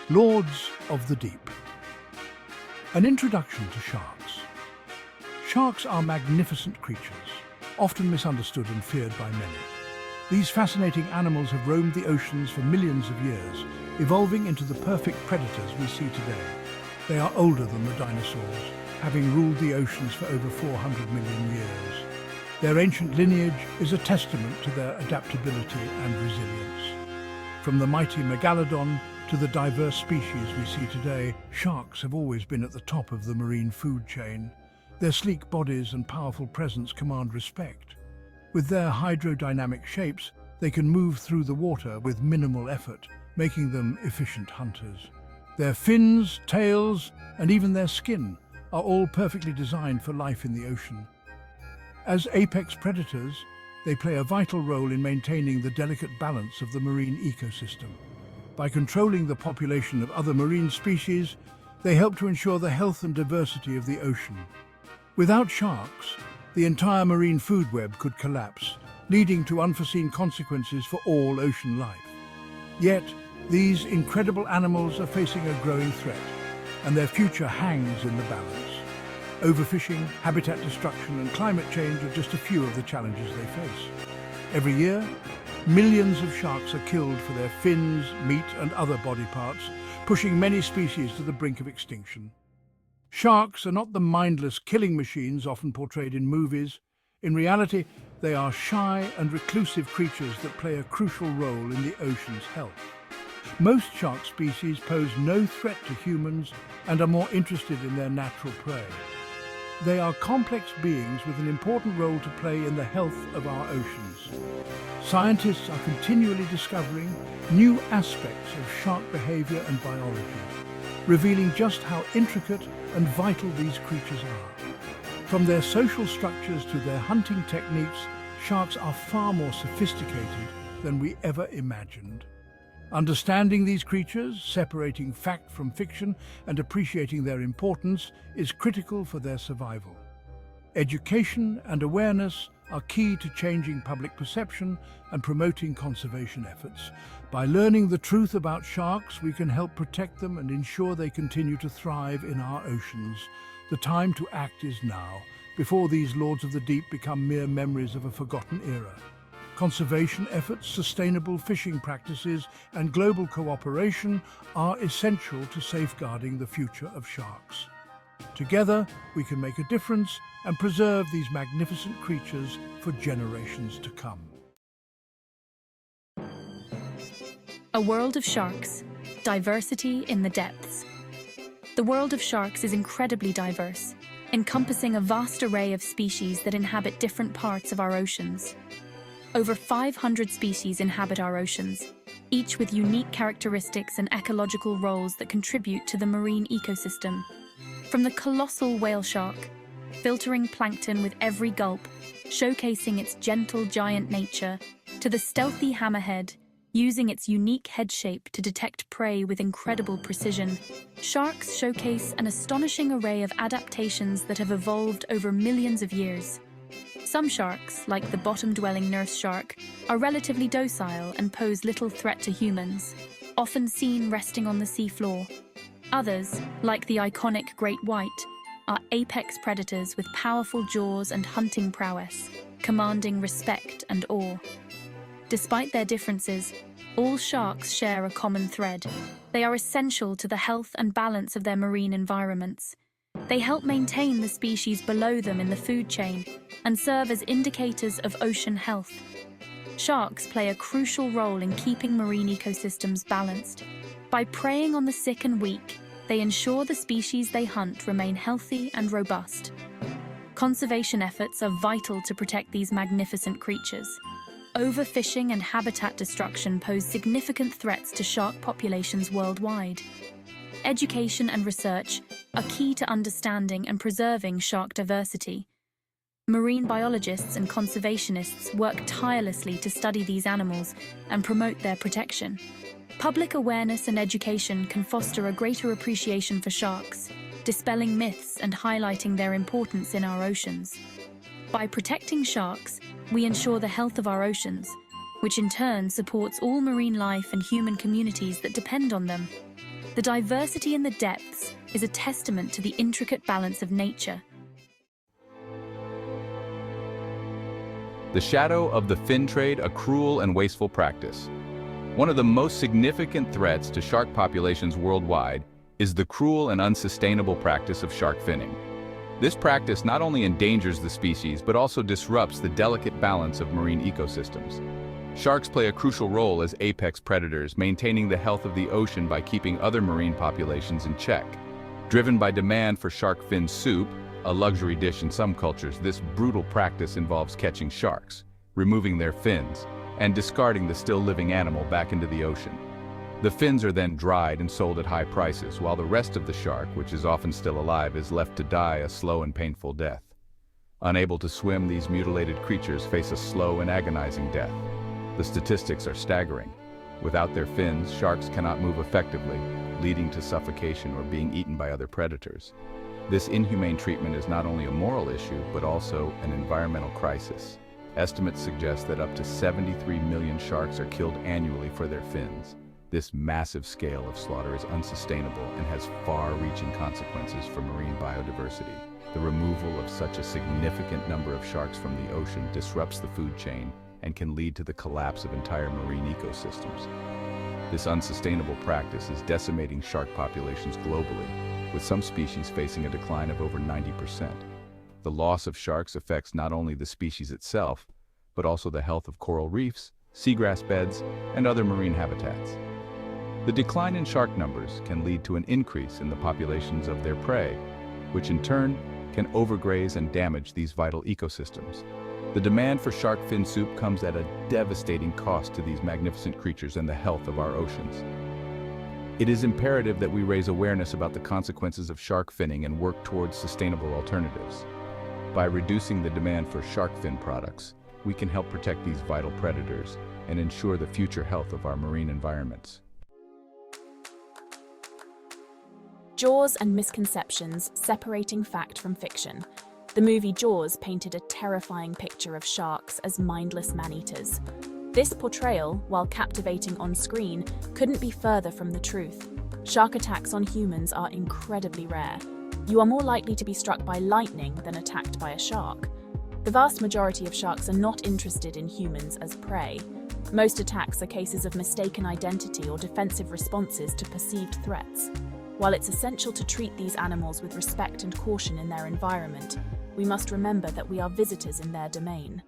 Lords of the Deep. An introduction to sharks. Sharks are magnificent creatures, often misunderstood and feared by many. These fascinating animals have roamed the oceans for millions of years, evolving into the perfect predators we see today. They are older than the dinosaurs, having ruled the oceans for over 400 million years. Their ancient lineage is a testament to their adaptability and resilience. From the mighty megalodon to the diverse species we see today, sharks have always been at the top of the marine food chain. Their sleek bodies and powerful presence command respect. With their hydrodynamic shapes, they can move through the water with minimal effort, making them efficient hunters. Their fins, tails, and even their skin are all perfectly designed for life in the ocean. As apex predators, they play a vital role in maintaining the delicate balance of the marine ecosystem. By controlling the population of other marine species, they help to ensure the health and diversity of the ocean. Without sharks, the entire marine food web could collapse, leading to unforeseen consequences for all ocean life. Yet, these incredible animals are facing a growing threat, and their future hangs in the balance. Overfishing, habitat destruction, and climate change are just a few of the challenges they face. Every year, millions of sharks are killed for their fins, meat, and other body parts, pushing many species to the brink of extinction. Sharks are not the mindless killing machines often portrayed in movies. In reality, they are shy and reclusive creatures that play a crucial role in the ocean's health. Most shark species pose no threat to humans and are more interested in their natural prey. They are complex beings with an important role to play in the health of our oceans. Scientists are continually discovering new aspects of shark behavior and biology, revealing just how intricate and vital these creatures are. From their social structures to their hunting techniques, sharks are far more sophisticated than we ever imagined. Understanding these creatures, separating fact from fiction, and appreciating their importance is critical for their survival. Education and awareness are key to changing public perception and promoting conservation efforts. By learning the truth about sharks, we can help protect them and ensure they continue to thrive in our oceans. The time to act is now, before these lords of the deep become mere memories of a forgotten era. Conservation efforts, sustainable fishing practices, and global cooperation are essential to safeguarding the future of sharks. Together, we can make a difference and preserve these magnificent creatures for generations to come. A world of sharks, diversity in the depths. The world of sharks is incredibly diverse, encompassing a vast array of species that inhabit different parts of our oceans. Over 500 species inhabit our oceans, each with unique characteristics and ecological roles that contribute to the marine ecosystem. From the colossal whale shark, filtering plankton with every gulp, showcasing its gentle giant nature, to the stealthy hammerhead, using its unique head shape to detect prey with incredible precision, sharks showcase an astonishing array of adaptations that have evolved over millions of years. Some sharks, like the bottom-dwelling nurse shark, are relatively docile and pose little threat to humans, often seen resting on the seafloor. Others, like the iconic great white, are apex predators with powerful jaws and hunting prowess, commanding respect and awe. Despite their differences, all sharks share a common thread. They are essential to the health and balance of their marine environments. They help maintain the species below them in the food chain and serve as indicators of ocean health. Sharks play a crucial role in keeping marine ecosystems balanced. By preying on the sick and weak, they ensure the species they hunt remain healthy and robust. Conservation efforts are vital to protect these magnificent creatures. Overfishing and habitat destruction pose significant threats to shark populations worldwide. Education and research are key to understanding and preserving shark diversity. Marine biologists and conservationists work tirelessly to study these animals and promote their protection. Public awareness and education can foster a greater appreciation for sharks, dispelling myths and highlighting their importance in our oceans. By protecting sharks, we ensure the health of our oceans, which in turn supports all marine life and human communities that depend on them. The diversity in the depths is a testament to the intricate balance of nature. The shadow of the fin trade, a cruel and wasteful practice. One of the most significant threats to shark populations worldwide is the cruel and unsustainable practice of shark finning. This practice not only endangers the species, but also disrupts the delicate balance of marine ecosystems. Sharks play a crucial role as apex predators, maintaining the health of the ocean by keeping other marine populations in check. Driven by demand for shark fin soup, a luxury dish in some cultures, this brutal practice involves catching sharks, removing their fins, and discarding the still living animal back into the ocean. The fins are then dried and sold at high prices, while the rest of the shark, which is often still alive, is left to die a slow and painful death. Unable to swim, these mutilated creatures face a slow and agonizing death. The statistics are staggering. Without their fins, sharks cannot move effectively, leading to suffocation or being eaten by other predators. This inhumane treatment is not only a moral issue, but also an environmental crisis. Estimates suggest that up to 73 million sharks are killed annually for their fins. This massive scale of slaughter is unsustainable and has far-reaching consequences for marine biodiversity. The removal of such a significant number of sharks from the ocean disrupts the food chain and can lead to the collapse of entire marine ecosystems. This unsustainable practice is decimating shark populations globally, with some species facing a decline of over 90%. The loss of sharks affects not only the species itself, but also the health of coral reefs, seagrass beds, and other marine habitats. The decline in shark numbers can lead to an increase in the populations of their prey, which in turn can overgraze and damage these vital ecosystems. The demand for shark fin soup comes at a devastating cost to these magnificent creatures and the health of our oceans. It is imperative that we raise awareness about the consequences of shark finning and work towards sustainable alternatives. By reducing the demand for shark fin products, we can help protect these vital predators and ensure the future health of our marine environments. Jaws and misconceptions separating fact from fiction. The movie Jaws painted a terrifying picture of sharks as mindless man-eaters. This portrayal, while captivating on screen, couldn't be further from the truth. Shark attacks on humans are incredibly rare. You are more likely to be struck by lightning than attacked by a shark. The vast majority of sharks are not interested in humans as prey. Most attacks are cases of mistaken identity or defensive responses to perceived threats. While it's essential to treat these animals with respect and caution in their environment, we must remember that we are visitors in their domain.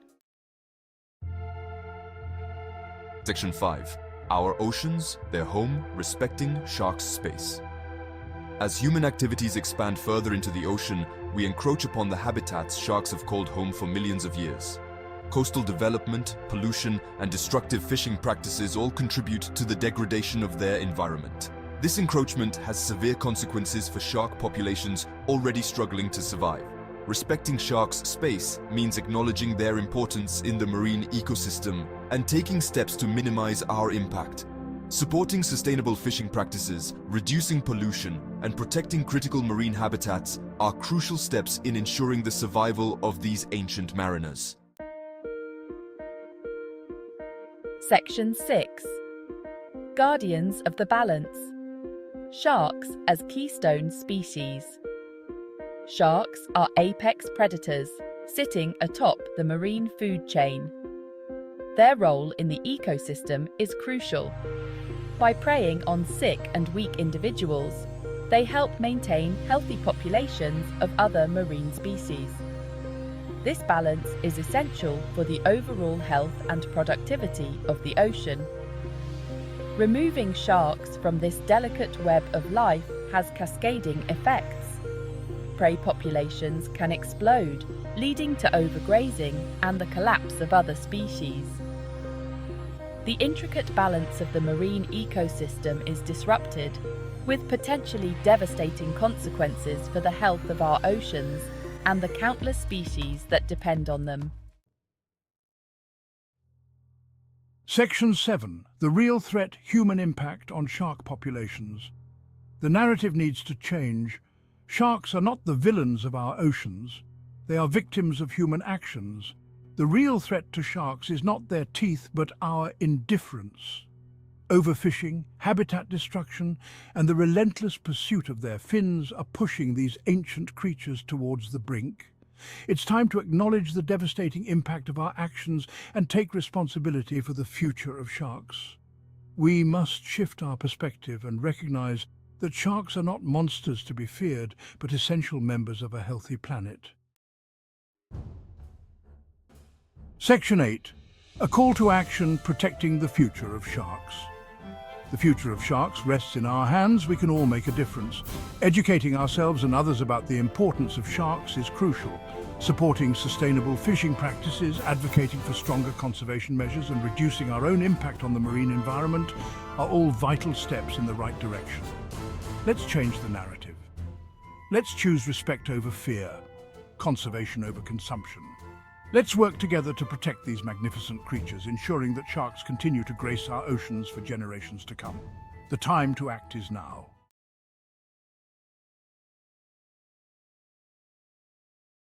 Section 5. Our oceans, their home, respecting sharks' space. As human activities expand further into the ocean, we encroach upon the habitats sharks have called home for millions of years. Coastal development, pollution, and destructive fishing practices all contribute to the degradation of their environment. This encroachment has severe consequences for shark populations already struggling to survive. Respecting sharks' space means acknowledging their importance in the marine ecosystem and taking steps to minimize our impact. Supporting sustainable fishing practices, reducing pollution, and protecting critical marine habitats are crucial steps in ensuring the survival of these ancient mariners. Section 6. Guardians of the Balance. Sharks as keystone species. Sharks are apex predators, sitting atop the marine food chain. Their role in the ecosystem is crucial. By preying on sick and weak individuals, they help maintain healthy populations of other marine species. This balance is essential for the overall health and productivity of the ocean. Removing sharks from this delicate web of life has cascading effects. Prey populations can explode, leading to overgrazing and the collapse of other species. The intricate balance of the marine ecosystem is disrupted, with potentially devastating consequences for the health of our oceans and the countless species that depend on them. Section 7. The real threat: human impact on shark populations. The narrative needs to change. Sharks are not the villains of our oceans. They are victims of human actions. The real threat to sharks is not their teeth, but our indifference. Overfishing, habitat destruction, and the relentless pursuit of their fins are pushing these ancient creatures towards the brink. It's time to acknowledge the devastating impact of our actions and take responsibility for the future of sharks. We must shift our perspective and recognize that sharks are not monsters to be feared, but essential members of a healthy planet. Section 8. A call to action protecting the future of sharks. The future of sharks rests in our hands. We can all make a difference. Educating ourselves and others about the importance of sharks is crucial. Supporting sustainable fishing practices, advocating for stronger conservation measures, and reducing our own impact on the marine environment are all vital steps in the right direction. Let's change the narrative. Let's choose respect over fear, conservation over consumption. Let's work together to protect these magnificent creatures, ensuring that sharks continue to grace our oceans for generations to come. The time to act is now.